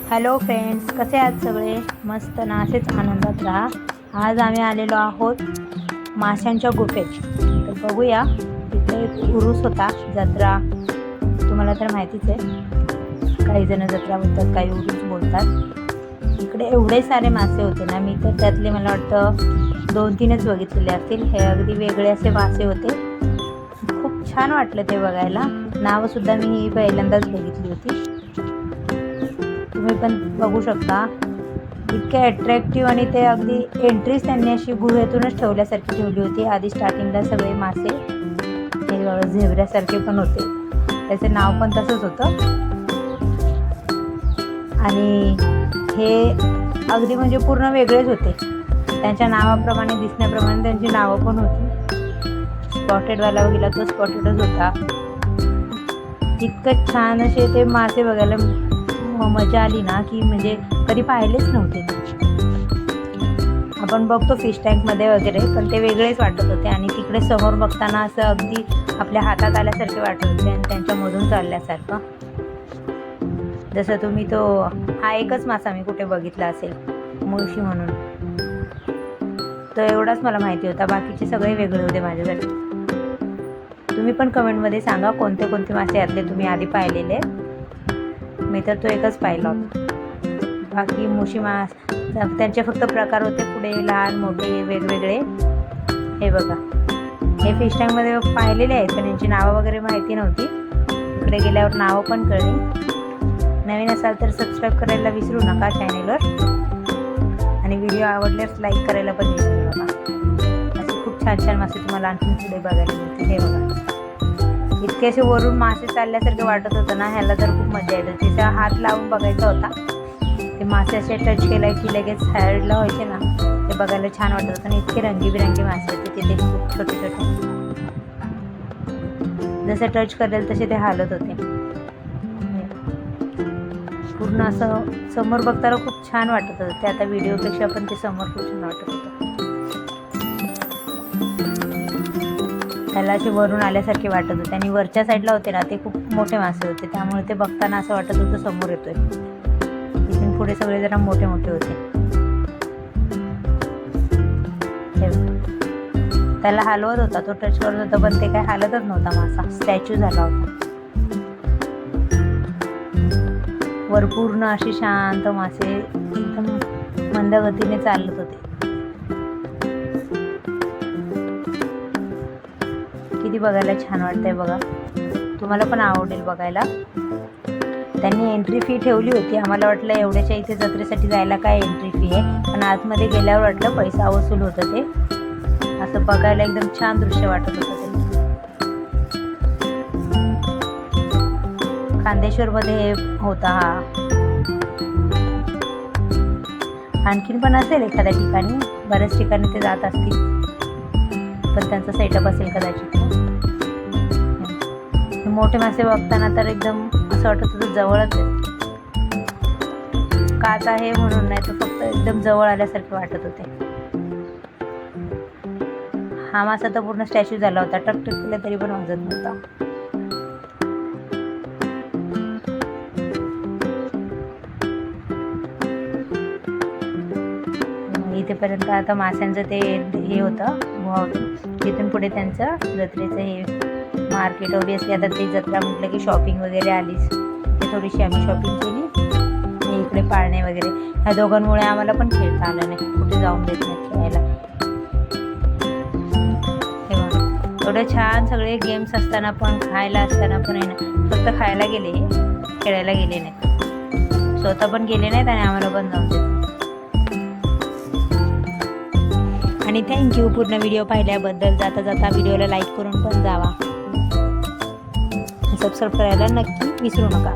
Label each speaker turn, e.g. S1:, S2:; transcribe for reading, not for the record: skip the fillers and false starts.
S1: Hello friends, कसे आहात सगळे? मस्त ना, असेच आनंदात राहा. आज आम्ही आलेलो आहोत माशांच्या गुफेत. तर बघूया, तिथे एक उरूस होता, जत्रा. तुम्हाला तर माहितीच आहे, काही जण जत्रा बोलतात, काही उरूस बोलतात. इकडे एवढे सारे मासे होते ना, मी तर त्यातले मला वाटतं 2-3च बघितलेले असतील. हे अगदी वेगळे असे मासे होते. खूप छान वाटलं ते बघायला. नावंसुद्धा मी पहिल्यांदाच बघितली होती. तुम्ही पण बघू शकता, इतके अट्रॅक्टिव्ह. आणि ते अगदी एंट्रीच त्यांनी अशी गुहेतूनच ठेवल्यासारखी ठेवली होती. आधी स्टार्टिंगला सगळे मासे हे झेब्रासारखे पण होते, त्याचे नाव पण तसंच होतं. आणि हे अगदी म्हणजे पूर्ण वेगळेच होते. त्यांच्या नावाप्रमाणे, दिसण्याप्रमाणे त्यांची नावं पण होती. स्पॉटेडवाला गेला तो स्पॉटेडच होता. इतकं छान असे ते मासे बघायला मजा आली ना, की म्हणजे कधी पाहिलेच नव्हते. आपण बघतो फिश टँकमध्ये वगैरे, पण ते वेगळेच वाटत होते. आणि तिकडे समोर बघताना असं अगदी आपल्या हातात आल्यासारखे वाटत होते आणि त्यांच्यामधून चालल्यासारखं. जसं तुम्ही तो हा एकच मासा मी कुठे बघितला असेल, मुळशी म्हणून, तो एवढाच मला माहिती होता. बाकीचे सगळे वेगळे होते माझ्यासाठी. तुम्ही पण कमेंटमध्ये सांगा कोणते कोणते मासे यातले तुम्ही आधी पाहिलेले. मी तर तो एकच पाहिला होता. बाकी मुशी मास त्यांचे फक्त प्रकार होते पुढे, लहान मोठे वेगवेगळे. हे बघा, हे फिश टँकमध्ये पाहिलेले आहेत, पण यांची नावं वगैरे माहिती नव्हती. इकडे गेल्यावर नावं पण कळली. नवीन असाल तर सबस्क्राईब करायला विसरू नका चॅनेलवर. आणि व्हिडिओ आवडल्यास लाईक करायला पण विसरू नका. असे खूप छान छान मासे तुम्हाला आणखी पुढे बघायला मिळतील. हे बघा, इतके असे वरून मासे चालल्यासारखे वाटत होतं ना, ह्याला तर खूप मजा येते. त्याचा हात लावून बघायचा होता. ते मासे असे टच केला की लगेच साईडला व्हायचे ना, ते बघायला छान वाटत होतं. आणि इतके रंगीबिरंगी मासे होते तिथे, खूप छोटे छोटे. जसे टच करेल तसे ते हालत होते. पूर्ण असं समोर बघताना खूप छान वाटत होतं. ते आता व्हिडिओपेक्षा पण ते समोर खूप छान वाटत होतं. त्याला असे वरून आल्यासारखे वाटत होते. आणि वरच्या साईडला होते ना, ते खूप मोठे मासे होते, त्यामुळे ते बघताना असं वाटत होतं समोर येतोय. इथून पुढे सगळे जरा मोठे मोठे होते. त्याला हलवत होता, तो टच करत होता, पण ते काय हालतच नव्हता. मासा स्टॅच्यू झाला होता. वर पूर्ण असे शांत मासे एकदम मंद गतीने चालत होते. किती बघायला छान वाटतंय बघा. तुम्हाला पण आवडेल बघायला. त्यांनी एंट्री फी ठेवली होती. आम्हाला वाटलं एवढ्याच्या इथे जत्रेसाठी जायला काय एंट्री फी आहे, पण आतमध्ये गेल्यावर वाटलं पैसा वसूल होतं. ते असं बघायला एकदम छान दृश्य वाटत होतं. ते खांदेश्वरमध्ये होता हा. आणखीन पण असेल एखाद्या ठिकाणी, बऱ्याच ठिकाणी ते जात असतील, पण त्यांचा सेटअप असेल कदाचित. मोठे मासे बघताना तर एकदम असं वाटत होतं जवळच आहे. काच आहे म्हणून नाही, तर फक्त एकदम जवळ आल्यासारखे वाटत होते. हा मासा तर पूर्ण स्टॅच्यू झाला होता. टकटक केला तरी पण वाजत नव्हता. इथेपर्यंत आता माशांचं ते हे होतं, गुहा होतं. तिथून पुढे त्यांचं जत्रेचं हे मार्केट. ऑब्वियसली आता ते जत्रा म्हटलं की शॉपिंग वगैरे आलीच. ते थोडीशी आम्ही शॉपिंग केली. आणि इकडे पाळणे वगैरे, ह्या दोघांमुळे आम्हाला पण खेळता आलं नाही, कुठे जाऊन देत नाही खेळायला. हे बघा, एवढे छान सगळे गेम्स असताना पण, खायला असताना पण आहे ना, फक्त खायला गेले, खेळायला गेले नाहीत. स्वतः पण गेले नाहीत आणि आम्हाला पण जाऊन देत. आणि थँक्यू पूर्ण व्हिडिओ पाहिल्याबद्दल. जाता जाता व्हिडिओला लाईक करून पण जावा. सबस्क्राईब करायला नक्की विसरू नका.